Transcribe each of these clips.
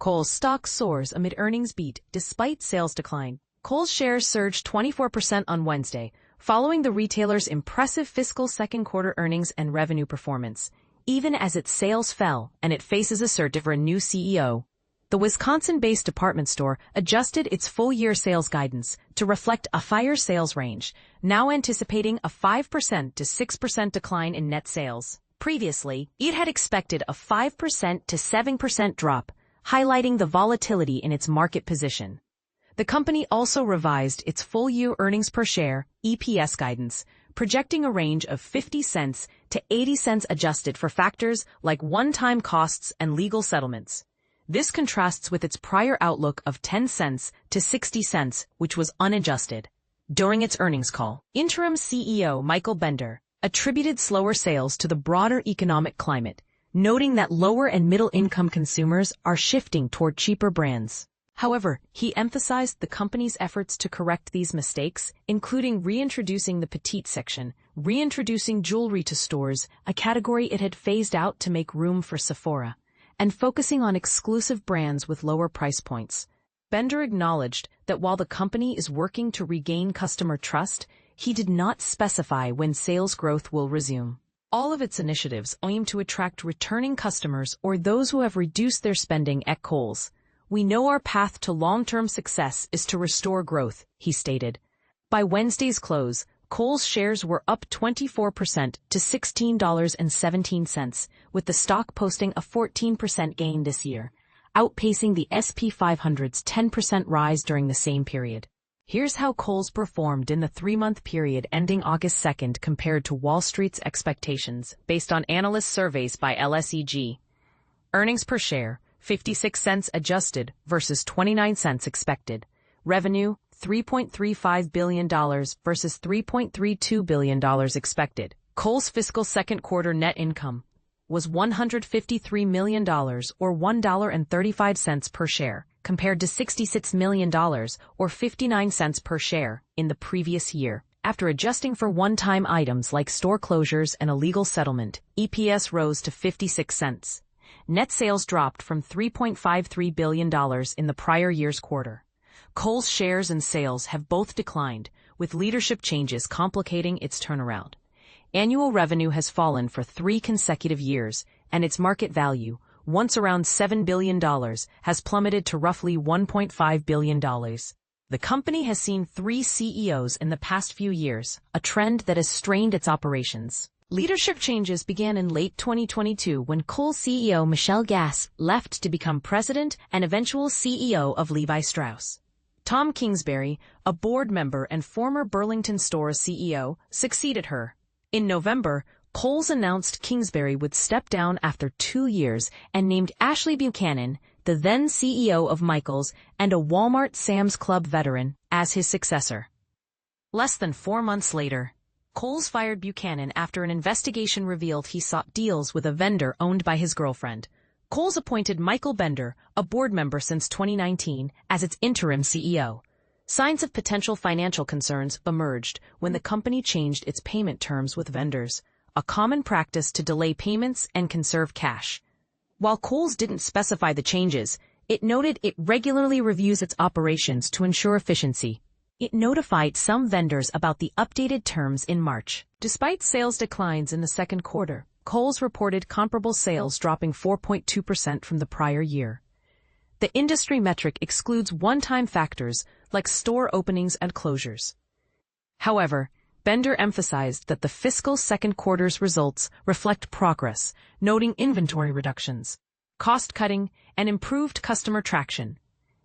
Kohl's stock soars amid earnings beat despite sales decline. Kohl's shares surged 24% on Wednesday, following the retailer's impressive fiscal second quarter earnings and revenue performance, even as its sales fell and it faces a search for a new CEO. The Wisconsin-based department store adjusted its full-year sales guidance to reflect a higher sales range, now anticipating a 5% to 6% decline in net sales. Previously, it had expected a 5% to 7% drop, highlighting the volatility in its market position. The company also revised its full-year earnings per share (EPS) guidance, projecting a range of 50 cents to 80 cents adjusted for factors like one-time costs and legal settlements. This contrasts with its prior outlook of 10 cents to 60 cents, which was unadjusted. During its earnings call, interim CEO Michael Bender attributed slower sales to the broader economic climate, noting that lower and middle-income consumers are shifting toward cheaper brands. However, he emphasized the company's efforts to correct these mistakes, including reintroducing the petite section, reintroducing jewelry to stores, a category it had phased out to make room for Sephora, and focusing on exclusive brands with lower price points. Bender acknowledged that while the company is working to regain customer trust, he did not specify when sales growth will resume. All of its initiatives aim to attract returning customers or those who have reduced their spending at Kohl's. We know our path to long-term success is to restore growth, he stated. By Wednesday's close, Kohl's shares were up 24% to $16.17, with the stock posting a 14% gain this year, outpacing the S&P 500's 10% rise during the same period. Here's how Kohl's performed in the three-month period ending August 2nd compared to Wall Street's expectations, based on analyst surveys by LSEG. Earnings per share, 56 cents adjusted versus 29 cents expected. Revenue, $3.35 billion versus $3.32 billion expected. Kohl's fiscal second quarter net income was $153 million or $1.35 per share, compared to $66 million or 59 cents per share in the previous year. After adjusting for one-time items like store closures and a legal settlement, EPS rose to 56 cents. Net sales dropped from $3.53 billion in the prior year's quarter. Kohl's shares and sales have both declined, with leadership changes complicating its turnaround. Annual revenue has fallen for 3 consecutive years, and its market value, once around $7 billion, has plummeted to roughly $1.5 billion. The company has seen 3 CEOs in the past few years, a trend that has strained its operations. Leadership changes began in late 2022 when Kohl CEO Michelle Gass left to become president and eventual CEO of Levi Strauss. Tom Kingsbury, a board member and former Burlington Stores CEO, succeeded her. In November, Kohl's announced Kingsbury would step down after 2 years and named Ashley Buchanan, the then CEO of Michaels and a Walmart Sam's Club veteran, as his successor. Less than 4 months later, Kohl's fired Buchanan after an investigation revealed he sought deals with a vendor owned by his girlfriend. Kohl's appointed Michael Bender, a board member since 2019, as its interim CEO. Signs of potential financial concerns emerged when the company changed its payment terms with vendors, a common practice to delay payments and conserve cash. While Kohl's didn't specify the changes, it noted it regularly reviews its operations to ensure efficiency. It notified some vendors about the updated terms in March. Despite sales declines in the second quarter, Kohl's reported comparable sales dropping 4.2% from the prior year. The industry metric excludes one-time factors like store openings and closures. However, Bender emphasized that the fiscal second quarter's results reflect progress, noting inventory reductions, cost-cutting, and improved customer traction.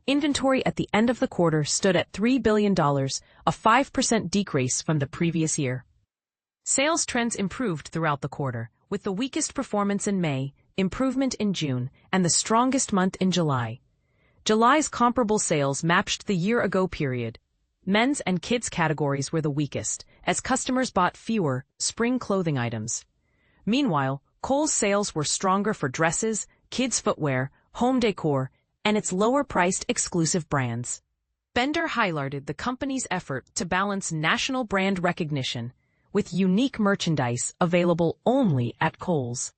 Inventory at the end of the quarter stood at $3 billion, a 5% decrease from the previous year. Sales trends improved throughout the quarter, with the weakest performance in May, improvement in June, and the strongest month in July. July's comparable sales matched the year-ago period. Men's and kids' categories were the weakest, as customers bought fewer spring clothing items. Meanwhile, Kohl's sales were stronger for dresses, kids' footwear, home decor, and its lower-priced exclusive brands. Bender highlighted the company's effort to balance national brand recognition with unique merchandise available only at Kohl's.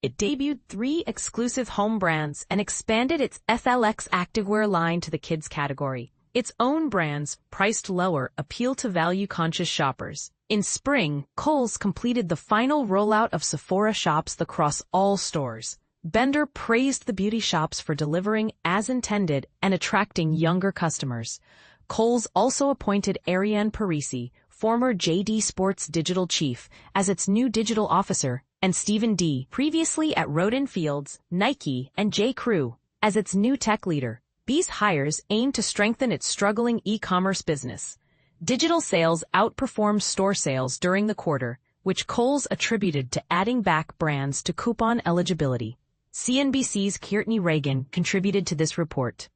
it debuted 3 exclusive home brands and expanded its FLX activewear line to the kids category. Its own brands, priced lower, appeal to value-conscious shoppers. In spring, Kohl's completed the final rollout of Sephora shops across all stores. Bender praised the beauty shops for delivering as intended and attracting younger customers. Kohl's also appointed Ariane Parisi, former JD Sports digital chief, as its new digital officer, and Stephen D., previously at Roden Fields, Nike, and J.Crew, as its new tech leader. These hires aim to strengthen its struggling e-commerce business. Digital sales outperformed store sales during the quarter, which Kohl's attributed to adding back brands to coupon eligibility. CNBC's Courtney Reagan contributed to this report.